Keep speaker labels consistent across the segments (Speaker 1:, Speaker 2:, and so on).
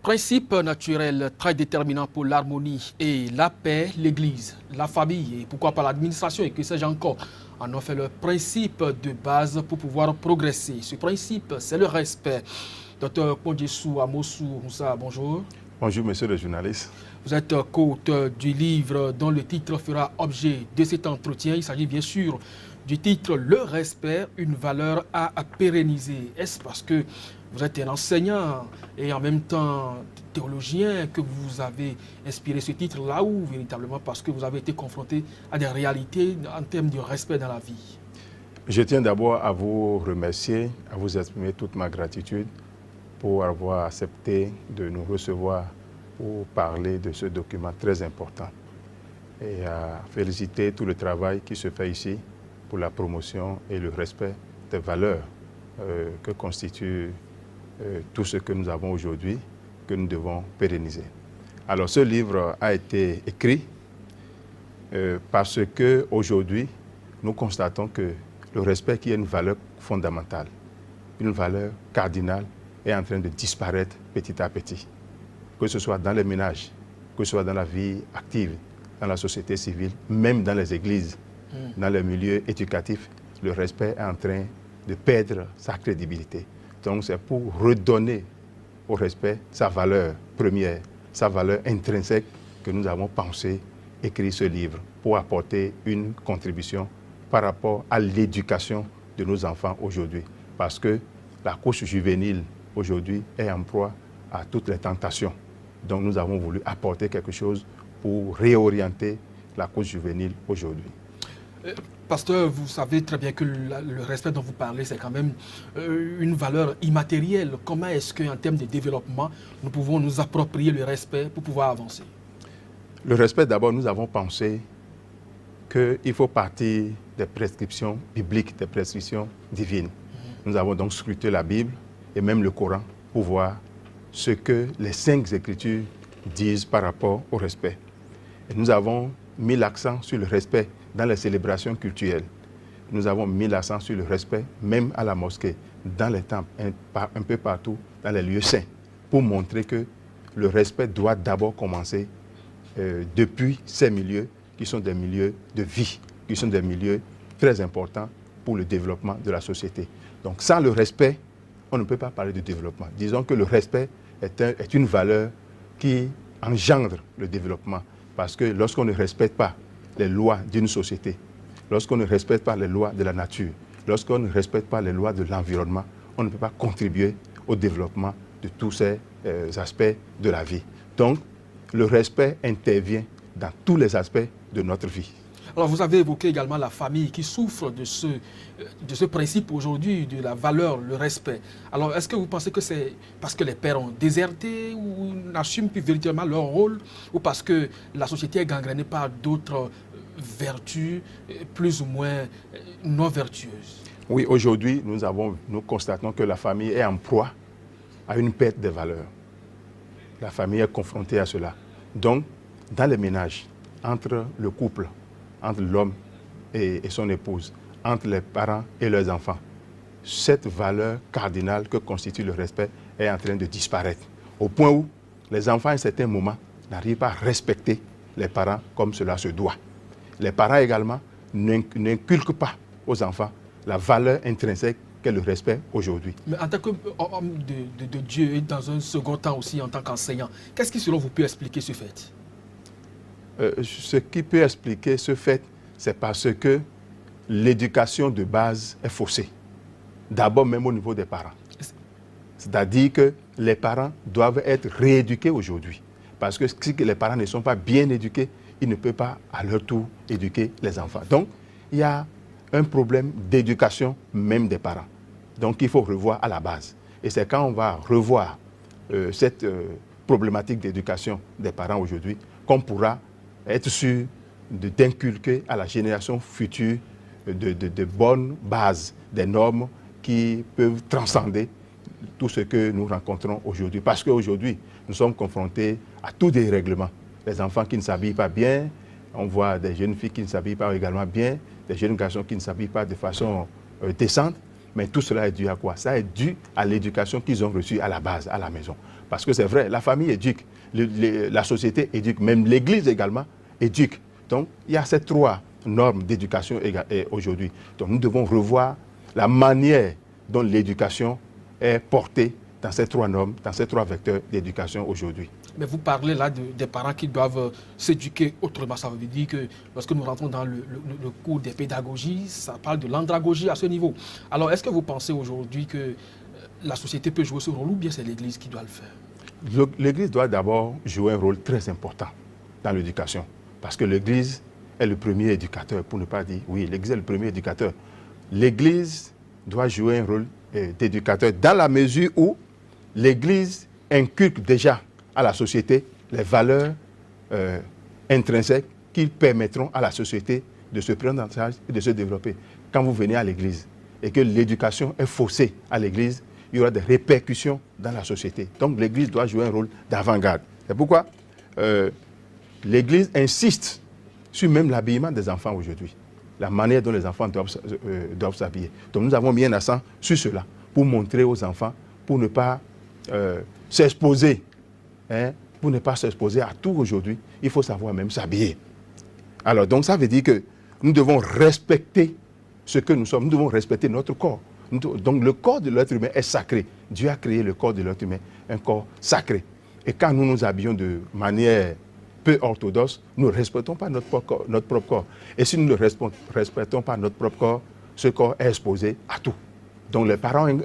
Speaker 1: Principe naturel très déterminant pour l'harmonie et la paix, l'Église, la famille et pourquoi pas l'administration et que sais-je encore en ont fait le principe de base pour pouvoir progresser. Ce principe, c'est le respect. Docteur Pondjessou Amosou Moussa, bonjour.
Speaker 2: Bonjour, monsieur le journaliste.
Speaker 1: Vous êtes co-auteur du livre dont le titre fera objet de cet entretien. Il s'agit bien sûr du titre « Le respect, une valeur à pérenniser ». Est-ce parce que vous êtes un enseignant et en même temps théologien que vous avez inspiré ce titre-là ou véritablement parce que vous avez été confronté à des réalités en termes de respect dans la vie?
Speaker 2: Je tiens d'abord à vous remercier, à vous exprimer toute ma gratitude pour avoir accepté de nous recevoir pour parler de ce document très important et à féliciter tout le travail qui se fait ici pour la promotion et le respect des valeurs que constitue tout ce que nous avons aujourd'hui, que nous devons pérenniser. Alors ce livre a été écrit parce qu'aujourd'hui, nous constatons que le respect qui est une valeur fondamentale, une valeur cardinale, est en train de disparaître petit à petit. Que ce soit dans les ménages, que ce soit dans la vie active, dans la société civile, même dans les églises, dans les milieux éducatifs, le respect est en train de perdre sa crédibilité. Donc c'est pour redonner au respect sa valeur première, sa valeur intrinsèque que nous avons pensé écrire ce livre pour apporter une contribution par rapport à l'éducation de nos enfants aujourd'hui. Parce que la couche juvénile aujourd'hui est en proie à toutes les tentations. Donc nous avons voulu apporter quelque chose pour réorienter la couche juvénile aujourd'hui.
Speaker 1: Pasteur, vous savez très bien que le respect dont vous parlez, c'est quand même une valeur immatérielle. Comment est-ce qu'en termes de développement, nous pouvons nous approprier le respect pour pouvoir avancer?
Speaker 2: Le respect, d'abord, nous avons pensé qu'il faut partir des prescriptions bibliques, des prescriptions divines. Nous avons donc scruté la Bible et même le Coran pour voir ce que les 5 Écritures disent par rapport au respect. Et nous avons mis l'accent sur le respect dans les célébrations culturelles. Nous avons mis l'accent sur le respect même à la mosquée, dans les temples, un peu partout, dans les lieux saints, pour montrer que le respect doit d'abord commencer depuis ces milieux qui sont des milieux de vie, qui sont des milieux très importants pour le développement de la société. Donc sans le respect, on ne peut pas parler de développement. Disons que le respect est une valeur qui engendre le développement. Parce que lorsqu'on ne respecte pas les lois d'une société, lorsqu'on ne respecte pas les lois de la nature, lorsqu'on ne respecte pas les lois de l'environnement, on ne peut pas contribuer au développement de tous ces aspects de la vie. Donc, le respect intervient dans tous les aspects de notre vie.
Speaker 1: Alors, vous avez évoqué également la famille qui souffre de ce principe aujourd'hui, de la valeur, le respect. Alors, est-ce que vous pensez que c'est parce que les pères ont déserté ou n'assument plus véritablement leur rôle ou parce que la société est gangrénée par d'autres vertus plus ou moins non vertueuses?
Speaker 2: Oui, aujourd'hui, nous constatons que la famille est en proie à une perte des valeurs. La famille est confrontée à cela. Donc, dans les ménages, entre le couple, entre l'homme et son épouse, entre les parents et leurs enfants, cette valeur cardinale que constitue le respect est en train de disparaître. Au point où les enfants, à un certain moment, n'arrivent pas à respecter les parents comme cela se doit. Les parents également n'inculquent pas aux enfants la valeur intrinsèque qu'est le respect aujourd'hui.
Speaker 1: Mais en tant qu'homme de Dieu et dans un second temps aussi en tant qu'enseignant, qu'est-ce qui selon vous peut expliquer ce fait?
Speaker 2: Ce qui peut expliquer ce fait, c'est parce que l'éducation de base est faussée. D'abord même au niveau des parents. C'est-à-dire que les parents doivent être rééduqués aujourd'hui. Parce que si les parents ne sont pas bien éduqués, ils ne peuvent pas à leur tour éduquer les enfants. Donc, il y a un problème d'éducation même des parents. Donc, il faut revoir à la base. Et c'est quand on va revoir cette problématique d'éducation des parents aujourd'hui qu'on pourra être sûr d'inculquer à la génération future de bonnes bases, des normes qui peuvent transcender tout ce que nous rencontrons aujourd'hui. Parce qu'aujourd'hui, nous sommes confrontés à tout dérèglement. Les enfants qui ne s'habillent pas bien, on voit des jeunes filles qui ne s'habillent pas également bien, des jeunes garçons qui ne s'habillent pas de façon décente. Mais tout cela est dû à quoi? Ça est dû à l'éducation qu'ils ont reçue à la base, à la maison. Parce que c'est vrai, la famille éduque, la société éduque, même l'Église également éduque. Donc, il y a ces trois normes d'éducation aujourd'hui. Donc, nous devons revoir la manière dont l'éducation est portée dans ces trois normes, dans ces trois vecteurs d'éducation aujourd'hui.
Speaker 1: Mais vous parlez là des parents qui doivent s'éduquer autrement. Ça veut dire que lorsque nous rentrons dans le cours des pédagogies, ça parle de l'andragogie à ce niveau. Alors, est-ce que vous pensez aujourd'hui que la société peut jouer ce rôle ou bien c'est l'Église qui doit le faire?
Speaker 2: L'Église doit d'abord jouer un rôle très important dans l'éducation. Parce que l'Église est le premier éducateur, pour ne pas dire, oui, l'Église est le premier éducateur. L'Église doit jouer un rôle d'éducateur dans la mesure où l'Église inculque déjà à la société les valeurs intrinsèques qui permettront à la société de se prendre en charge et de se développer. Quand vous venez à l'Église et que l'éducation est faussée à l'Église, il y aura des répercussions dans la société. Donc l'Église doit jouer un rôle d'avant-garde. C'est pourquoi l'Église insiste sur même l'habillement des enfants aujourd'hui, la manière dont les enfants doivent s'habiller. Donc nous avons mis un accent sur cela pour montrer aux enfants, pour ne pas s'exposer. Pour ne pas s'exposer à tout aujourd'hui, il faut savoir même s'habiller. Alors, donc ça veut dire que nous devons respecter ce que nous sommes, nous devons respecter notre corps. Donc le corps de l'être humain est sacré. Dieu a créé le corps de l'être humain, un corps sacré. Et quand nous nous habillons de manière peu orthodoxe, nous ne respectons pas notre propre corps. Et si nous ne respectons pas notre propre corps, ce corps est exposé à tout. Donc les parents ont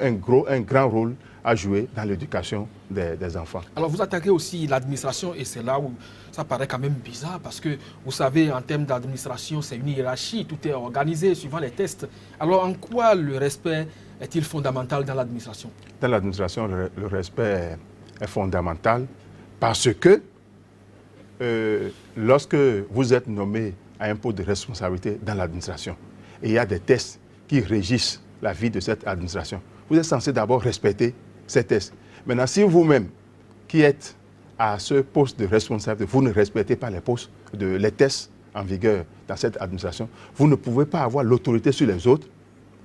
Speaker 2: un grand rôle à jouer dans l'éducation des enfants.
Speaker 1: Alors vous attaquez aussi l'administration et c'est là où ça paraît quand même bizarre parce que vous savez en termes d'administration c'est une hiérarchie, tout est organisé suivant les tests. Alors en quoi le respect est-il fondamental dans l'administration?
Speaker 2: Dans l'administration, le respect est fondamental parce que lorsque vous êtes nommé à un poste de responsabilité dans l'administration et il y a des tests qui régissent la vie de cette administration, vous êtes censé d'abord respecter ces tests. Maintenant, si vous-même qui êtes à ce poste de responsabilité, vous ne respectez pas les tests en vigueur dans cette administration, vous ne pouvez pas avoir l'autorité sur les autres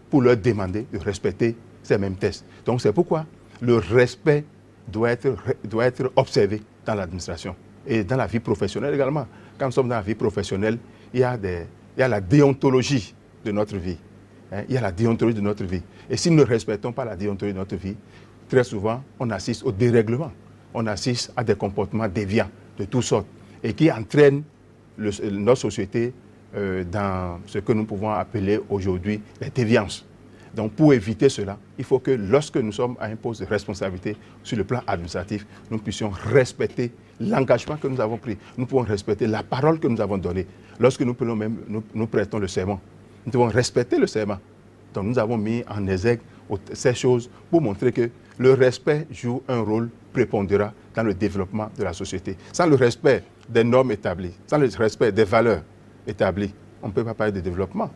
Speaker 2: pour leur demander de respecter ces mêmes tests. Donc c'est pourquoi le respect doit être observé dans l'administration et dans la vie professionnelle également. Quand nous sommes dans la vie professionnelle, il y a la déontologie de notre vie. Il y a la déontologie de notre vie. Et si nous ne respectons pas la déontologie de notre vie, très souvent, on assiste au dérèglement. On assiste à des comportements déviants de toutes sortes et qui entraînent notre société dans ce que nous pouvons appeler aujourd'hui les déviances. Donc, pour éviter cela, il faut que lorsque nous sommes à un poste de responsabilité sur le plan administratif, nous puissions respecter l'engagement que nous avons pris. Nous pouvons respecter la parole que nous avons donnée. Lorsque nous prêtons le serment, nous devons respecter le serment. Donc, nous avons mis en exergue ces choses pour montrer que le respect joue un rôle prépondérant dans le développement de la société. Sans le respect des normes établies, sans le respect des valeurs établies, on ne peut pas parler de développement.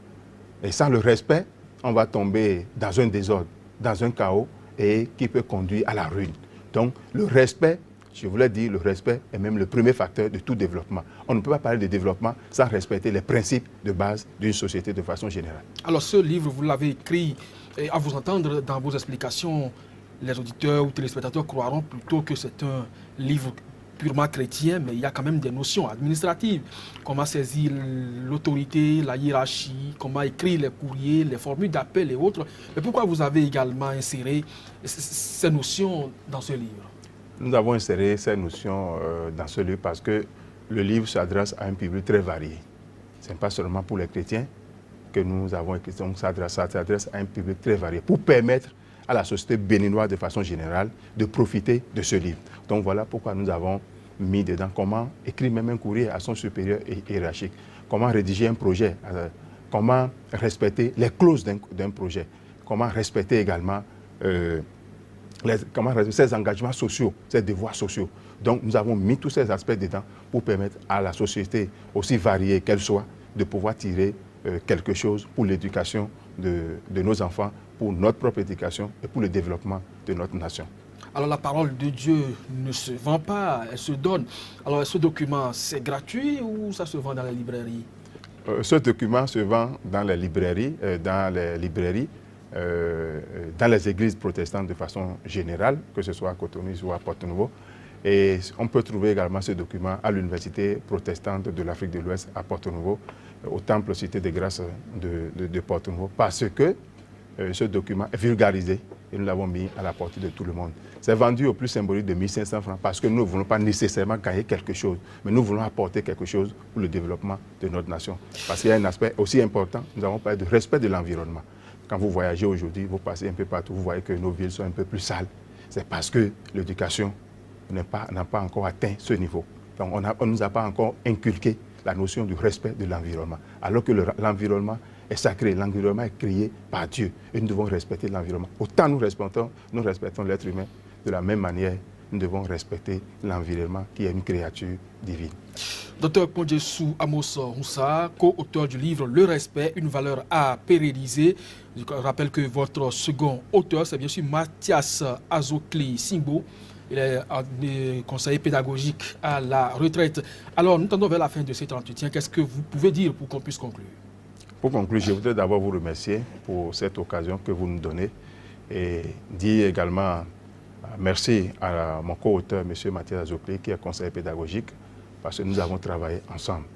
Speaker 2: Et sans le respect, on va tomber dans un désordre, dans un chaos et qui peut conduire à la ruine. Donc, le respect, je voulais dire, le respect est même le premier facteur de tout développement. On ne peut pas parler de développement sans respecter les principes de base d'une société de façon générale.
Speaker 1: Alors, ce livre, vous l'avez écrit, et à vous entendre dans vos explications, les auditeurs ou téléspectateurs croiront plutôt que c'est un livre purement chrétien, mais il y a quand même des notions administratives. Comment saisir l'autorité, la hiérarchie, comment écrire les courriers, les formules d'appel et autres. Mais pourquoi vous avez également inséré ces notions dans ce livre?
Speaker 2: Nous avons inséré ces notions dans ce livre parce que le livre s'adresse à un public très varié. Ce n'est pas seulement pour les chrétiens que nous avons écrit, donc ça s'adresse à un public très varié pour permettre à la société béninoise de façon générale de profiter de ce livre. Donc voilà pourquoi nous avons mis dedans comment écrire même un courrier à son supérieur hiérarchique, comment rédiger un projet, comment respecter les clauses d'un projet, comment respecter également ses engagements sociaux, ses devoirs sociaux. Donc nous avons mis tous ces aspects dedans pour permettre à la société, aussi variée qu'elle soit, de pouvoir tirer quelque chose pour l'éducation de nos enfants, pour notre propre éducation et pour le développement de notre nation.
Speaker 1: Alors la parole de Dieu ne se vend pas, elle se donne. Alors ce document, c'est gratuit ou ça se vend dans les librairies?
Speaker 2: Ce document se vend dans les librairies, dans les églises protestantes de façon générale, que ce soit à Cotonou ou à Porto-Novo. Et on peut trouver également ce document à l'Université protestante de l'Afrique de l'Ouest à Porto-Novo, au Temple Cité des Grâces de Porto-Novo, parce que ce document est vulgarisé et nous l'avons mis à la portée de tout le monde. C'est vendu au plus symbolique de 1500 francs parce que nous ne voulons pas nécessairement gagner quelque chose, mais nous voulons apporter quelque chose pour le développement de notre nation. Parce qu'il y a un aspect aussi important, nous avons parlé de respect de l'environnement. Quand vous voyagez aujourd'hui, vous passez un peu partout, vous voyez que nos villes sont un peu plus sales. C'est parce que l'éducation n'a pas encore atteint ce niveau. Donc on ne nous a pas encore inculqué la notion du respect de l'environnement. Alors que l'environnement est sacré, l'environnement est créé par Dieu et nous devons respecter l'environnement. Autant nous respectons l'être humain, de la même manière, nous devons respecter l'environnement qui est une créature divine.
Speaker 1: Dr Pondjesou Amos Moussa, co-auteur du livre Le respect, une valeur à pérenniser. Je rappelle que votre second auteur, c'est bien sûr Mathias Azokli Singbo. Il est conseiller pédagogique à la retraite. Alors, nous tendons vers la fin de cet entretien. Qu'est-ce que vous pouvez dire pour qu'on puisse conclure?
Speaker 2: Pour conclure, je voudrais d'abord vous remercier pour cette occasion que vous nous donnez et dire également merci à mon co-auteur, M. Mathias Azokli, qui est conseiller pédagogique, parce que nous avons travaillé ensemble.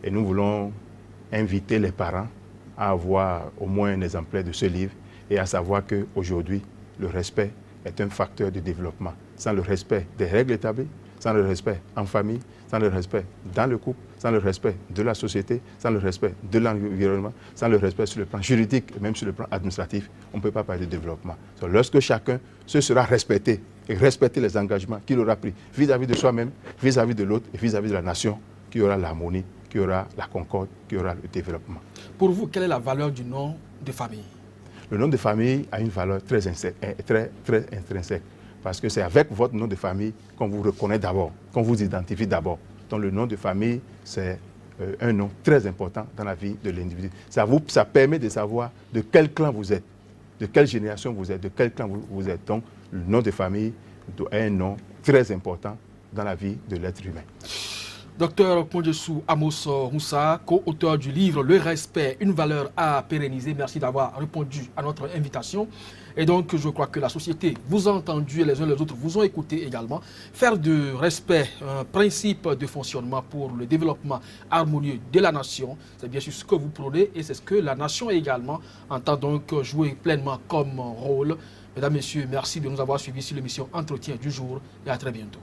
Speaker 2: Et nous voulons inviter les parents à avoir au moins un exemplaire de ce livre et à savoir qu'aujourd'hui, le respect est un facteur de développement. Sans le respect des règles établies, sans le respect en famille, sans le respect dans le couple, sans le respect de la société, sans le respect de l'environnement, sans le respect sur le plan juridique et même sur le plan administratif, on ne peut pas parler de développement. Donc, lorsque chacun se sera respecté et respecter les engagements qu'il aura pris vis-à-vis de soi-même, vis-à-vis de l'autre et vis-à-vis de la nation, qu'il y aura l'harmonie, qu'il y aura la concorde, qu'il y aura le développement.
Speaker 1: Pour vous, quelle est la valeur du nom de famille?
Speaker 2: Le nom de famille a une valeur très intrinsèque. Parce que c'est avec votre nom de famille qu'on vous reconnaît d'abord, qu'on vous identifie d'abord. Donc le nom de famille, c'est un nom très important dans la vie de l'individu. Ça permet de savoir de quel clan vous êtes, de quelle génération vous êtes, de quel clan vous êtes. Donc le nom de famille est un nom très important dans la vie de l'être humain.
Speaker 1: Docteur Pondjesou Amos Moussa, co-auteur du livre Le respect, une valeur à pérenniser. Merci d'avoir répondu à notre invitation. Et donc, je crois que la société vous a entendu et les uns les autres vous ont écouté également. Faire du respect un principe de fonctionnement pour le développement harmonieux de la nation, c'est bien sûr ce que vous prônez et c'est ce que la nation également entend donc jouer pleinement comme rôle. Mesdames, Messieurs, merci de nous avoir suivis sur l'émission Entretien du jour et à très bientôt.